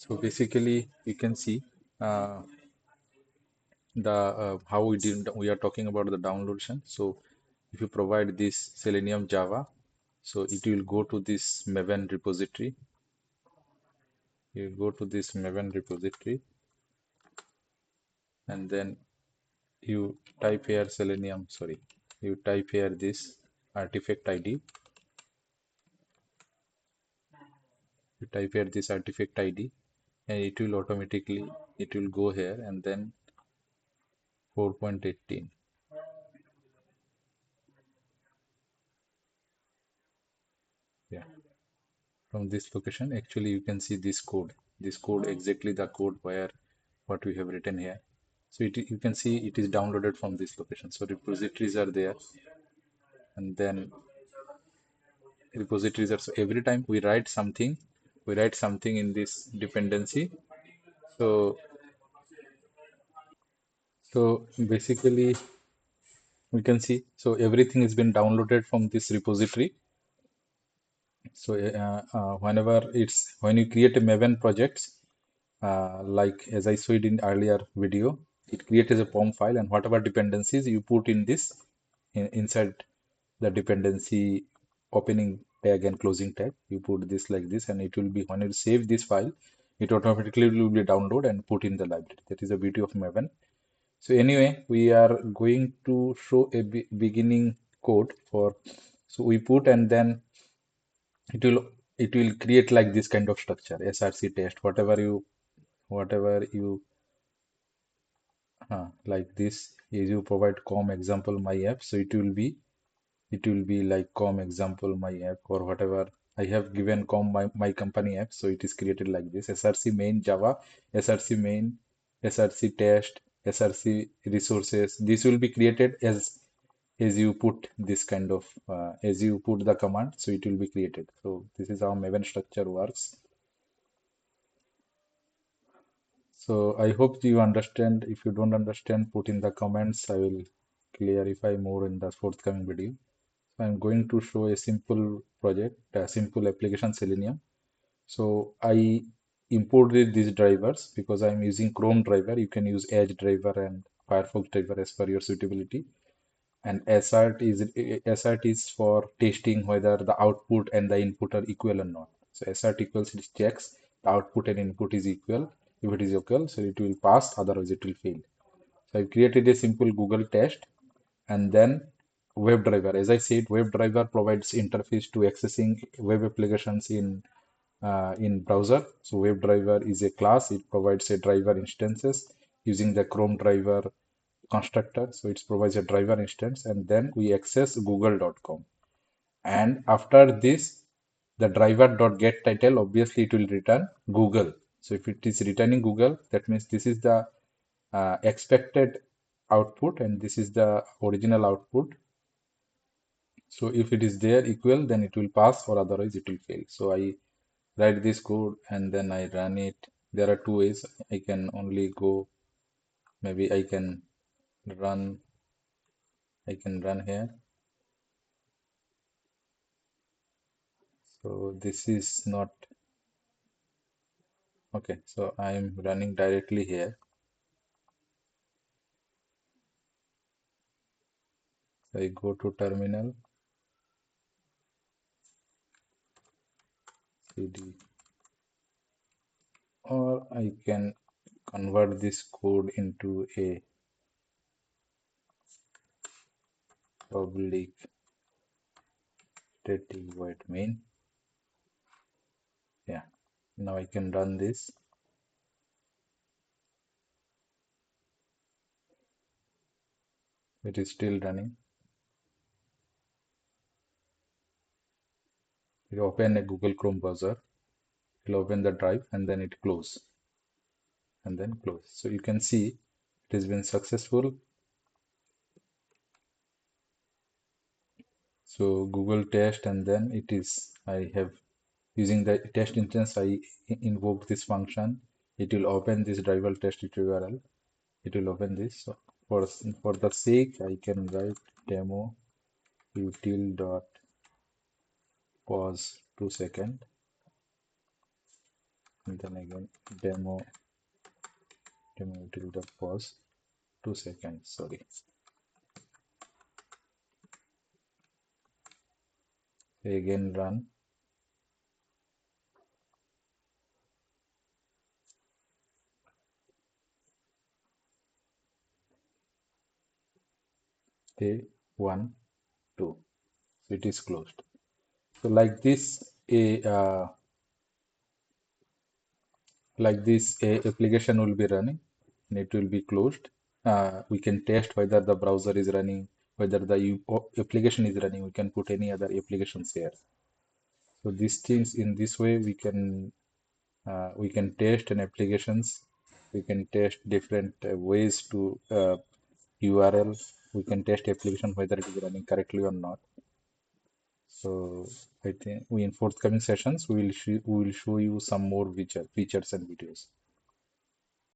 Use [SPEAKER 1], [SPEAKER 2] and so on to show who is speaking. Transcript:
[SPEAKER 1] So basically, you can see uh, the how we are talking about the downloadation. So if you provide this Selenium Java, so it will go to this Maven repository. You go to this Maven repository, and then you type here Selenium. Sorry, you type here this artifact ID. You type here this artifact ID, and it will go here, and then 4.18. Yeah, from this location, actually you can see this code exactly the code where what we have written here. So you can see it is downloaded from this location. So repositories are there, and then repositories are, so every time we write something in this dependency. So so basically we can see, so everything has been downloaded from this repository. So when you create a Maven projects, like as I showed in earlier video, it creates a POM file, and whatever dependencies you put in this inside the dependency opening tag and closing tag, you put this like this, and it will be, when you save this file, it automatically will be download and put in the library. That is the beauty of Maven. So anyway, we are going to show a beginning code for, so we put, and then it will it will create like this kind of structure, src test, whatever you like this is, you provide com example my app, so it will be like com example my app, or whatever I have given com my company app, so it is created like this, src main java, src main, src test, src resources. This will be created as you put this kind of as you put the command, so it will be created. So this is how Maven structure works. So I hope you understand. If you don't understand, put in the comments. I will clarify more in the forthcoming video. So I'm going to show a simple project, a simple application Selenium. So I imported these drivers because I'm using Chrome driver. You can use Edge driver and Firefox driver as per your suitability. And assert is for testing whether the output and the input are equal or not. So assert equals, it checks the output and input is equal. If it is equal, so it will pass, otherwise it will fail. So I've created a simple Google test, and then WebDriver. As I said, WebDriver provides interface to accessing web applications in browser. So WebDriver is a class. It provides a driver instances using the Chrome driver constructor. So it provides a driver instance, and then we access google.com. And after this, the driver.get title, obviously it will return Google. So if it is returning Google, that means this is the expected output, and this is the original output. So if it is there equal, then it will pass, or otherwise it will fail. So I write this code and then I run it. There are two ways. I can only go, maybe run, I can run here. So this is not okay. So I'm running directly here. So I go to terminal, cd, or I can convert this code into a public static void main. Yeah. Now I can run this. It is still running. You open a Google Chrome browser, you'll open the drive, and then it close, and then close. So you can see it has been successful. So Google test, and then it is, I have, using the test instance, I invoke this function. It will open this driver test URL. It will open this. So for the sake, I can write demo util dot pause 2 second. then again demo tilde pause 2 seconds, sorry. Again run. Okay, 1 2, so it is closed. So like this a application will be running and it will be closed. We can test whether the browser is running, whether the application is running. We can put any other applications here. So these things, in this way we can test an applications. We can test different ways to URL. We can test application whether it is running correctly or not. So I think we in forthcoming sessions we will show you some more features and videos.